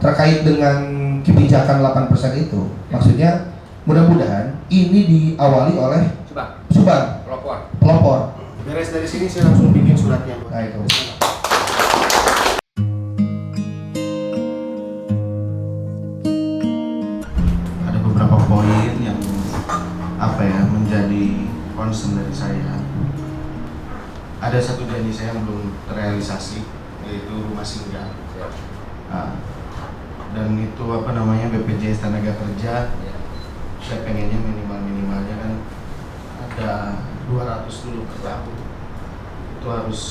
terkait dengan kebijakan 8% itu, maksudnya mudah-mudahan ini diawali oleh Subang, pelopor. Beres dari sini saya langsung bikin suratnya. Nah itu. Ada beberapa poin yang menjadi concern dari saya. Ada satu janji saya yang belum terrealisasi, yaitu rumah singgah. Dan itu BPJS tenaga kerja. Saya pengennya minimalnya kan ada 200 dulu per tahun. Itu harus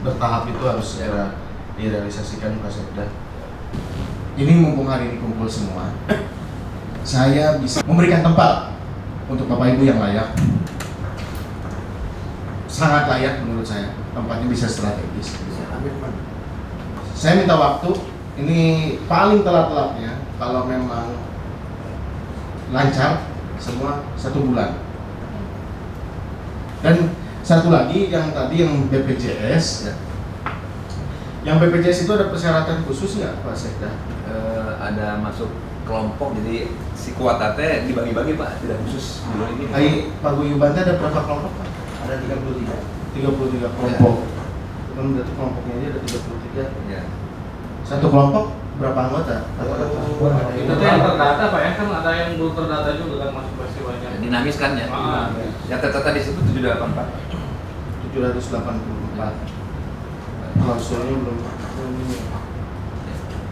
bertahap, itu harus segera direalisasikan Pak Sekda. Ini mumpung hari ini kumpul semua, saya bisa memberikan tempat untuk Bapak Ibu yang layak. Sangat layak menurut saya, tempatnya bisa strategis. Saya minta waktu, ini paling telat-telatnya kalau memang lancar semua 1 bulan. Dan satu lagi yang tadi yang BPJS, yang BPJS itu ada persyaratan khusus nggak Pak Sekda? Ada masuk kelompok, jadi si kuatate dibagi-bagi Pak, tidak khusus dulu ini. Pak Guyuban ada berapa kelompok Pak? Ada 33 kelompok. Kan berarti kelompoknya aja ada 33. Ya. Satu kelompok berapa anggota? Itu tuh yang terdata Pak ya, kan ada yang belum terdata juga kan masuk peristiwanya. Dinamis kan ya? Yang terdata di situ 784 Pak. 784. Klausulnya belum ini.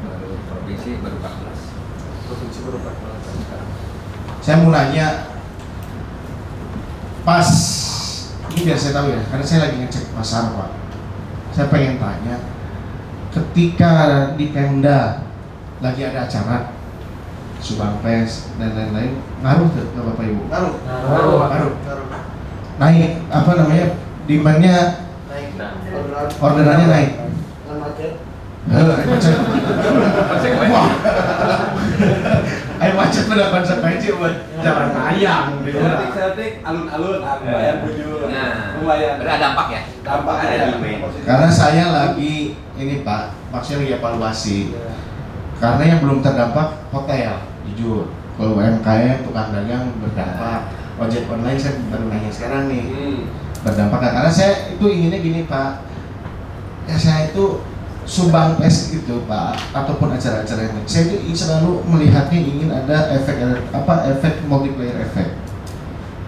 Baru provinsi baru 14. Provinsi baru 14 sekarang. Saya mau nanya, pas ini biar saya tahu ya, karena saya lagi ngecek pasar Pak. Saya pengen tanya, ketika di Pemda lagi ada acara Subang Pes dan lain-lain, ngaruh ke Bapak Ibu? Ngaruh. Naik demand-nya naik, orderannya naik. Macet. Wah. Ayo macet pada konsekuensi buat jalan layang. Setik alun-alun, bayar bujur. Lumayan. Ada dampak ya? Dampak ada. Karena saya lagi ini Pak, maksudnya lagi evaluasi. Karena yang belum terdampak hotel, jujur. Kalau UMKM, tukang dagang berdampak. Ojek online saya baru nanya sekarang nih. Berdampak nggak? Karena saya itu inginnya gini Pak. Ya saya itu Subang Pes itu Pak, ataupun acara-acara yang lain, saya itu selalu melihatnya ingin ada efek multiplier efek.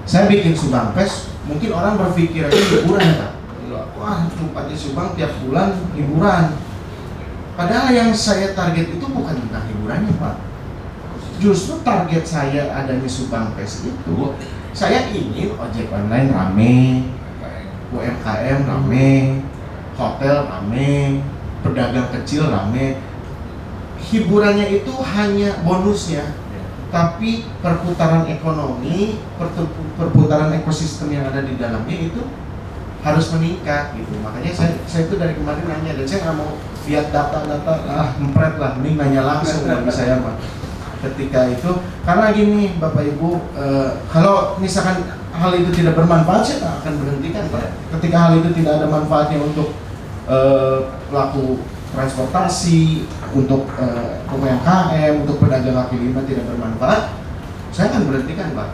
Saya bikin Subang Pes, mungkin orang berpikir aja hiburan Pak. Wah, tempatnya Subang tiap bulan hiburan. Padahal yang saya target itu bukan tentang hiburannya Pak. Justru target saya adanya Subang Pes itu, saya ingin ojek online rame, UMKM rame, hotel rame, pedagang kecil rame. Hiburannya itu hanya bonusnya, tapi perputaran ekonomi, perputaran ekosistem yang ada di dalamnya itu harus meningkat gitu. Makanya saya itu dari kemarin nanya, dan saya nggak mau lihat data-data mempret lah, mending nanya langsung bagi saya Pak. Ketika itu, karena gini Bapak Ibu, kalau misalkan hal itu tidak bermanfaat, saya akan berhentikan Pak. Ketika hal itu tidak ada manfaatnya untuk pelaku transportasi, untuk UMKM, untuk pedagang kaki lima tidak bermanfaat, saya akan berhentikan Pak.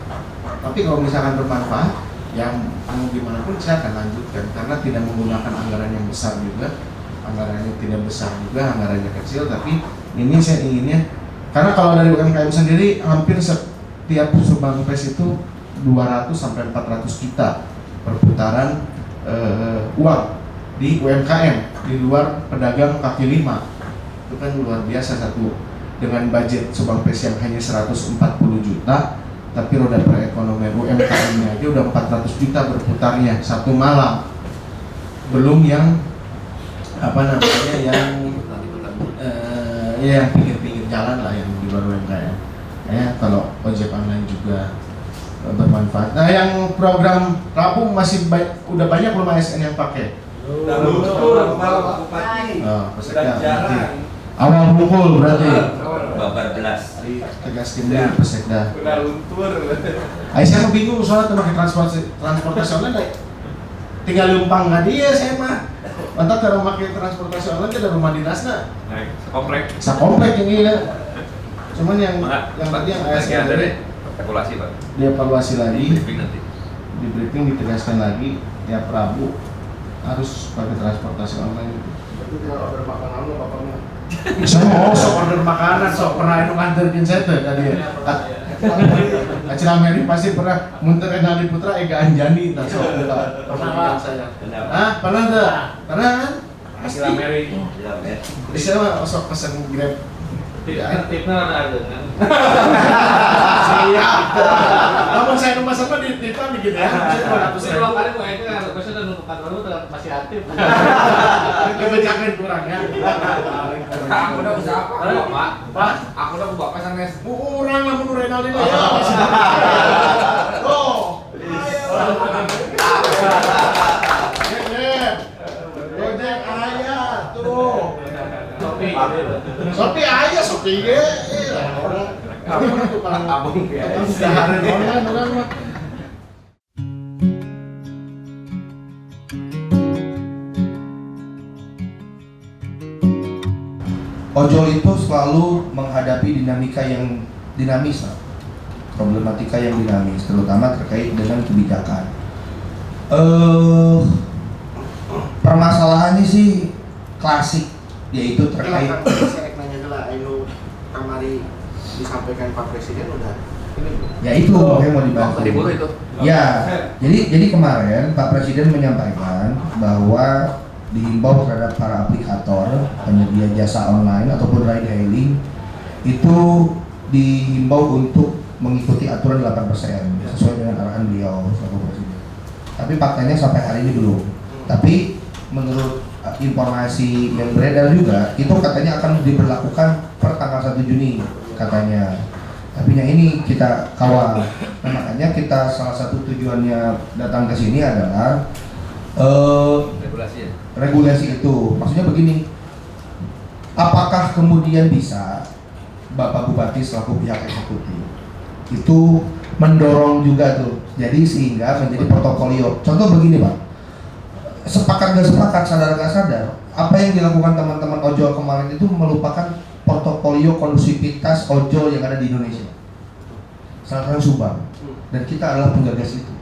Tapi kalau misalkan bermanfaat, yang mau gimana pun saya akan lanjutkan, karena tidak menggunakan anggaran yang besar juga, anggarannya tidak besar juga, anggarannya kecil, tapi ini saya inginnya, karena kalau dari UMKM sendiri hampir setiap Subang Pes itu 200 sampai 400 juta perputaran uang di UMKM, di luar pedagang kaki lima. Itu kan luar biasa, satu dengan budget Subang Pes yang hanya 140 juta, tapi roda perekonomian UMKM-nya aja udah 400 juta berputarnya satu malam. Belum yang yang pinggir-pinggir jalan lah, yang di luar UMKM. Kalau ojek online juga bermanfaat. Nah, yang program Rabung masih udah banyak belum ASN yang pakai? Awal pukul berarti. Babar belas. Tegaskan dulu Pesekda. Udah luntur. Saya bingung soalnya tentang transportasi online. tinggal lumpang nggak dia saya mah. Mantap kalau pakai transportasi online ke rumah dinasnya. Naik komplek. Sakomplek ini ya. Cuman yang tadi yang lagi ASN ada tadi deh evaluasi Pak. dievaluasi lagi, Briefing nanti. di briefing ditegaskan lagi ya Prabu harus pakai transportasi online itu. Berarti tinggal order makanan lo bapaknya. Bisa mau sok order makanan, sok pernah itu nganterin saya tuh tadi. Acil Ameri pasti pernah muter Enali Putra Ega Anjani, nah sok pernah saya. Ah pernah tuh, pernah kan? Acil Ameri. Bisa mah sok pesen Grab. Tipnya ada kan? Siap. Namun saya rumah sama di Titan gitu ya. Terus dua kali gue itu kan requestnya dan untuk kantor lu masih aktif. Kebijakan kurang ya. Aku udah usaha Pak. Pak, Aku udah bapak sanes. kurang lah menurut Renaldino ya. Oh. Gojek ayah tuh. Shopee ayah Shopee ge. Orang tukang Abang dahareun online orang mah. Ojol itu selalu menghadapi dinamika yang dinamis, Pak. Problematika yang dinamis, terutama terkait dengan kebijakan. Permasalahannya sih klasik, yaitu terkait. Saya nanya dulu, Aino kamari disampaikan Pak Presiden udah ini belum? Ya itu yang mau dibantu. Tadi mulu itu. Ya, jadi kemarin Pak Presiden menyampaikan bahwa dihimbau terhadap para aplikator penyedia jasa online ataupun ride hailing itu dihimbau untuk mengikuti aturan 8% sesuai dengan arahan beliau selaku Presiden. Tapi faktanya sampai hari ini belum. Tapi menurut informasi yang beredar juga itu katanya akan diberlakukan per tanggal 1 Juni katanya. Tapi yang ini kita kawal. Nah, makanya kita salah satu tujuannya datang ke sini adalah Regulasi ya. regulasi itu. Maksudnya begini. Apakah kemudian bisa Bapak Bupati selaku pihak eksekutif itu mendorong juga tuh. Jadi sehingga menjadi portofolio. Contoh begini, Pak. Sepakat gak sepakat, sadar gak sadar, apa yang dilakukan teman-teman ojol kemarin itu melupakan portofolio kondusivitas ojol yang ada di Indonesia. Salah satu Subang. Dan kita adalah penggagas itu.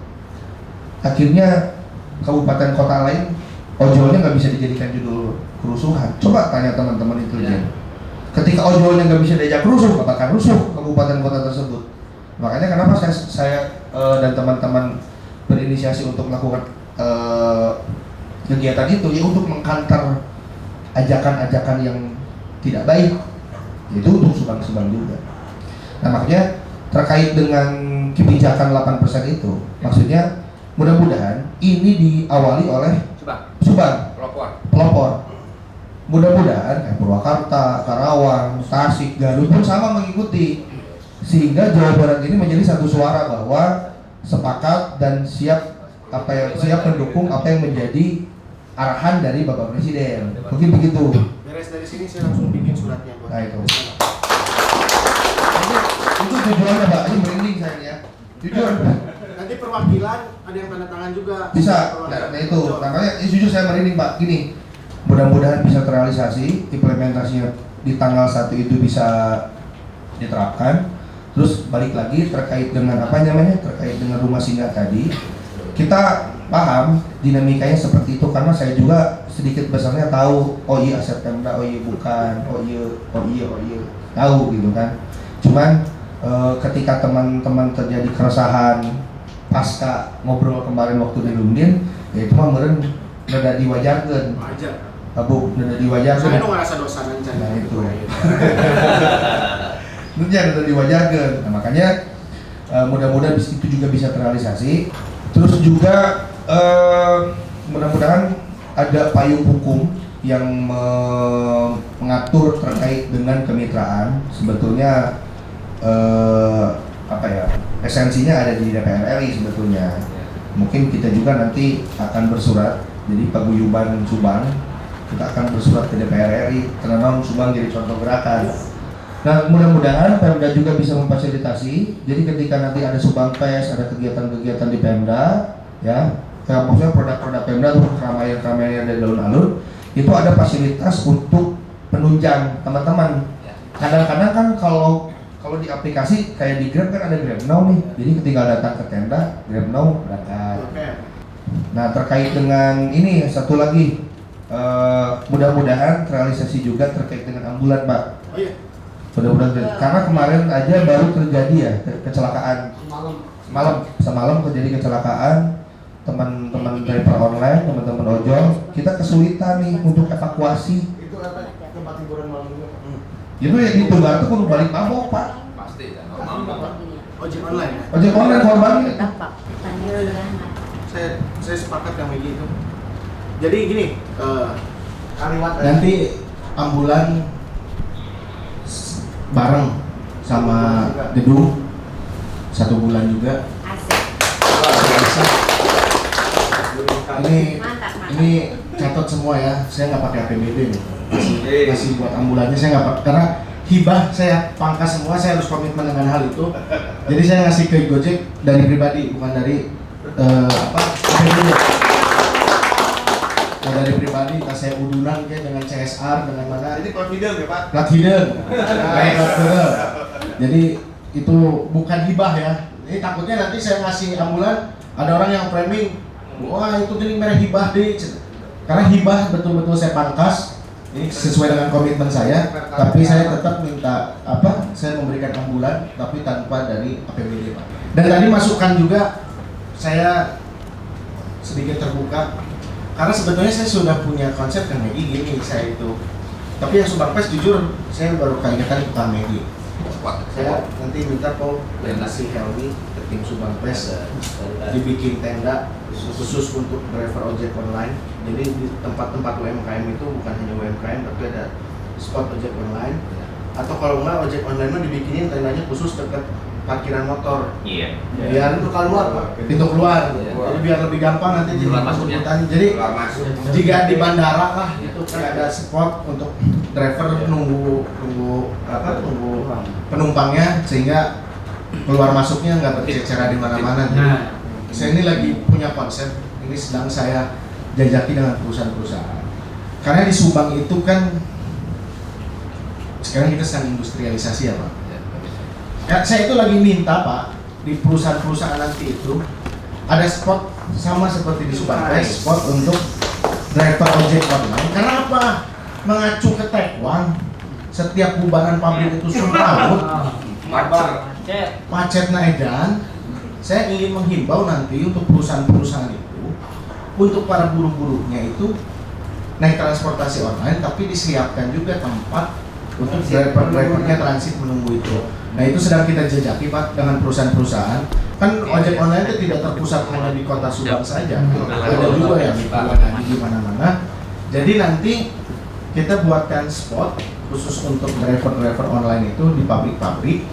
Akhirnya kabupaten kota lain ojolnya nggak bisa dijadikan judul kerusuhan. Coba tanya teman-teman itu aja. Ketika ojolnya nggak bisa diajak rusuh, bahkan rusuh kabupaten kota tersebut. Makanya kenapa saya dan teman-teman berinisiasi untuk melakukan kegiatan itu ya untuk mengkantar ajakan-ajakan yang tidak baik, itu untuk Subang-Subang juga. Nah makanya terkait dengan kebijakan 8% itu, maksudnya mudah-mudahan ini diawali oleh Subang, pelopor. Mudah-mudahan Purwakarta, Karawang, Tasik, Garut pun sama mengikuti, sehingga Jawa Barat ini menjadi satu suara bahwa sepakat dan siap mendukung apa yang menjadi arahan dari Bapak Presiden. Mungkin begitu. Beres dari sini saya langsung bikin suratnya buat. Nah itu tujuannya, Pak. Ini merinding saya ya. Jujur. Nanti perwakilan ada yang tanda tangan juga. Bisa. Nah itu. Makanya jujur saya merinding, Pak. Gini. Mudah-mudahan bisa terrealisasi, implementasinya di tanggal 1 itu bisa diterapkan. Terus balik lagi terkait dengan terkait dengan rumah singgah tadi. Kita paham dinamikanya seperti itu karena saya juga sedikit besarnya tahu, oh iya September, oh iya bukan, oh iya tahu gitu kan. Cuman ketika teman-teman terjadi keresahan pasca ngobrol kemarin waktu di Lundin, ya itu mah meureun rada diwajarkeun. Wajar. Bu, rada diwajarkeun. Saya nu ngerasa dosa nancan. Nah itu. Itu rada diwajarkeun. Nah makanya mudah-mudahan itu juga bisa terrealisasi. Terus juga mudah-mudahan ada payung hukum yang mengatur terkait dengan kemitraan. Sebetulnya esensinya ada di DPR RI sebetulnya. Mungkin kita juga nanti akan bersurat. Jadi paguyuban Subang kita akan bersurat ke DPR RI karena Subang jadi contoh gerakan. Nah, mudah-mudahan Pemda juga bisa memfasilitasi. Jadi ketika nanti ada Subang Fest, ada kegiatan-kegiatan di Pemda, ya, maksudnya produk-produk Pemda atau keramaian-keramaian dari alun-alun itu ada fasilitas untuk penunjang teman-teman. Kadang-kadang kan kalau di aplikasi kayak di Grab kan ada Grab Now nih, jadi ketika datang ke tenda Grab Now berangkat. Nah terkait dengan ini satu lagi, mudah-mudahan terrealisasi juga terkait dengan ambulan Pak. Oh iya. Mudah-mudahan karena kemarin aja baru terjadi ya kecelakaan semalam terjadi kecelakaan teman-teman driver online, teman-teman ojol, kita kesulitan nih untuk evakuasi. Itu apa tempat hiburan malam juga Pak? Itu ya di Tunggal itu kudu balik mabok Pak. Pasti ya, normal Pak. Ojek online ya? Ojek online korbannya. Saya sepakat sama gitu. Jadi gini, nanti ambulan bareng sama gedung 1 bulan juga. Ini catat semua ya, saya nggak pakai APBD nih, masih buat ambulannya saya nggak pakai karena hibah saya pangkas semua, saya harus komitmen dengan hal itu. Jadi saya ngasih ke Gojek dari pribadi, bukan dari APBD. Nah, dari pribadi, tas saya udunan kayak dengan CSR, dengan mana? Ini confident ya Pak? Plat hidden, Jadi itu bukan hibah ya. Ini takutnya nanti saya ngasih ambulan, ada orang yang framing, wah itu gini merah hibah deh. Karena hibah betul-betul saya pangkas, ini sesuai dengan komitmen saya. Tapi saya tetap minta saya memberikan ambulan, tapi tanpa dari APBD Pak. Dan tadi masukan juga saya sedikit terbuka, karena sebetulnya saya sudah punya konsep kan Megi gini saya itu. Tapi yang Subang Pes jujur saya baru keingetan Pak Megi. Saya nanti minta dan si Helmi ke tim Subang Pes dibikin tenda khusus untuk driver ojek online. Jadi di tempat-tempat UMKM itu bukan hanya UMKM tapi ada spot ojek online. Atau kalau enggak ojek online mah dibikinin tendanya khusus dekat parkiran motor. Iya. Biar pintu keluar Pak. Pintu keluar. Jadi biar lebih gampang nanti jadi penjemputan. Jadi jika di bandara lah itu kan ada spot untuk driver nunggu penumpangnya sehingga keluar masuknya nggak berceceran di mana-mana. Saya ini lagi punya konsep, ini sedang saya jajaki dengan perusahaan-perusahaan. Karena di Subang itu kan sekarang kita sedang industrialisasi ya Pak. Ya, saya itu lagi minta Pak di perusahaan-perusahaan nanti itu ada spot sama seperti di Subang Pes, spot untuk driver ojek online. Karena apa? Mengacu ke Taekwang, setiap bubaran pabrik itu semrawut, macet edan. Saya ingin menghimbau nanti untuk perusahaan-perusahaan itu, untuk para buruh-buruhnya itu naik transportasi online, tapi disiapkan juga tempat untuk driver-drivernya transit menunggu itu. Nah itu sedang kita jejaki Pak dengan perusahaan-perusahaan. Kan ojek online itu tidak terpusat hanya di kota Subang saja, ada juga yang di mana-mana. Jadi nanti kita buatkan spot khusus untuk driver-driver online itu di pabrik-pabrik.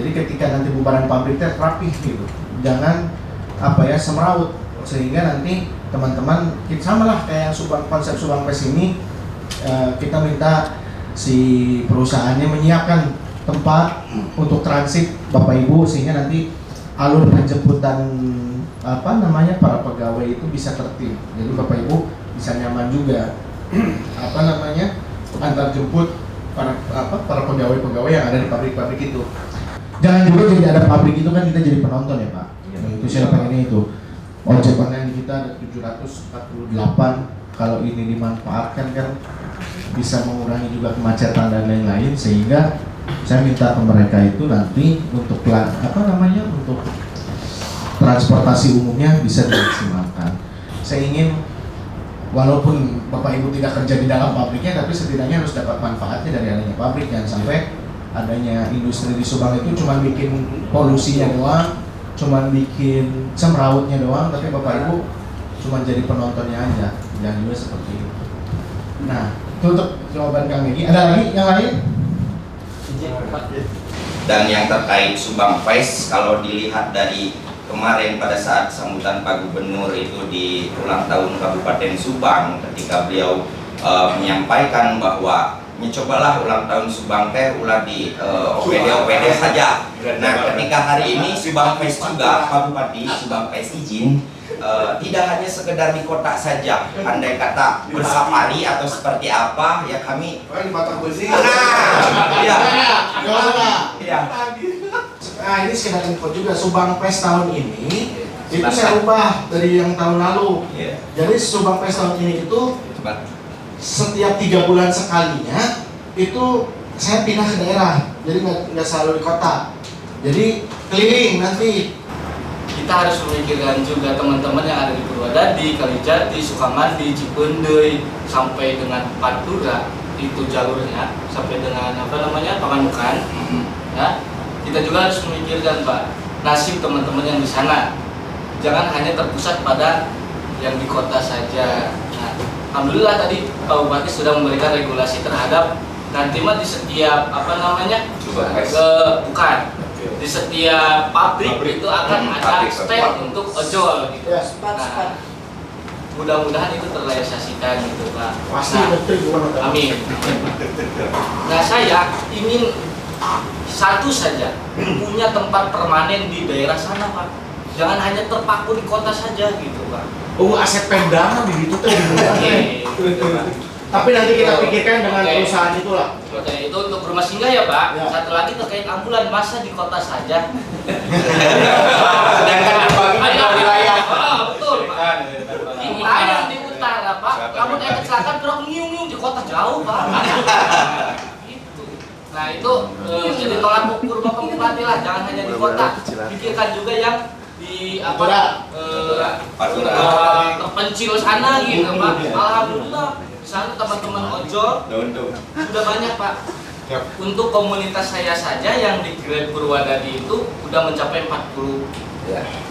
Jadi ketika nanti bubaran pabriknya rapih gitu, jangan semeraut, sehingga nanti teman-teman sama lah kayak konsep Subang Pes ini, kita minta si perusahaannya menyiapkan tempat untuk transit Bapak Ibu sehingga nanti alur penjemputan para pegawai itu bisa tertib. Jadi Bapak Ibu bisa nyaman juga antar jemput para pegawai-pegawai yang ada di pabrik-pabrik itu. Jangan juga jadi ada pabrik itu kan kita jadi penonton ya Pak. Itu saya pengennya itu. Ojek online kita ada 748, kalau ini dimanfaatkan kan bisa mengurangi juga kemacetan dan lain-lain, sehingga saya minta ke mereka itu nanti untuk untuk transportasi umumnya bisa dimaksimalkan. Saya ingin walaupun Bapak Ibu tidak kerja di dalam pabriknya, tapi setidaknya harus dapat manfaatnya dari adanya pabrik. Jangan sampai adanya industri di Subang itu cuma bikin polusinya doang, cuma bikin semrautnya doang, tapi Bapak Ibu cuma jadi penontonnya aja. Jangan juga seperti itu. Nah, itu untuk jawaban Kang Megi. Ada lagi yang lain? Dan yang terkait Subang Pes, kalau dilihat dari kemarin pada saat sambutan Pak Gubernur itu di ulang tahun Kabupaten Subang, ketika beliau menyampaikan bahwa cobalah ulang tahun Subang teh ulah di OPD saja. Nah, ketika hari ini Subang Pes juga Pak Bupati Subang Pes izin tidak hanya sekedar di kota saja. Andai kata bersafari atau seperti apa, ya kami. Di Batak Besi. Iya. Iya. Nah ini sekedar info juga, Subang Fest tahun ini itu saya ubah dari yang tahun lalu. Iya. Jadi Subang Fest tahun ini itu setiap 3 bulan sekalinya itu saya pindah ke daerah, jadi nggak selalu di kota. Jadi keliling nanti. Kita harus memikirkan juga teman-teman yang ada di Purwodadi, Kalijati, Sukamandi, Cipendei, sampai dengan Pantura itu jalurnya, sampai dengan Pamanukan. Ya, kita juga harus memikirkan Pak nasib teman-teman yang di sana. Jangan hanya terpusat pada yang di kota saja. Nah, alhamdulillah tadi Pak Bupati sudah memberikan regulasi terhadap nanti mah di setiap bukan di setiap pabrik itu akan ada stand untuk ojol gitu. Nah, mudah-mudahan itu terrealisasikan gitu Pak. Nah, amin. Nah saya ingin satu saja punya tempat permanen di daerah sana Pak. Jangan hanya terpaku di kota saja gitu Pak. Aset Pemda begitu tuh. Tapi nanti kita pikirkan dengan perusahaan itulah. Oke, itu untuk rumah singgah ya Pak. Ya. Satu lagi terkait ambulan, masa di kota saja. Sedangkan dibagi per wilayah. Betul Pak. Kita yang di utara Pak, kamu kayak kecelakaan terus ngiung-ngiung di kota jauh Pak. Itu. Nah itu jadi tolak ukur Bapak Bupati lah, jangan hanya di kota. Pikirkan juga yang di terpencil sana gitu Pak. Alhamdulillah di sana teman-teman ojol sudah banyak Pak. Untuk komunitas saya saja yang di Grand Purwodadi itu udah mencapai 40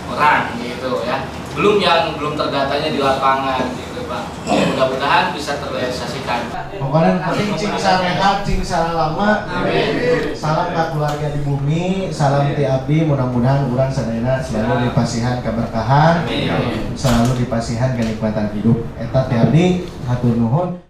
orang gitu ya. Belum yang belum terdatanya di lapangan gitu Pak. Mudah-mudahan bisa terrealisasikan. Pokoknya penting cing sarehat, cing lama. Salam ke keluarga di bumi, salam ti abdi, mudah-mudahan urang sadayana selalu dipasihan keberkahan, selalu dipasihan kenikmatan hidup. Eta ti abdi hatur nuhun.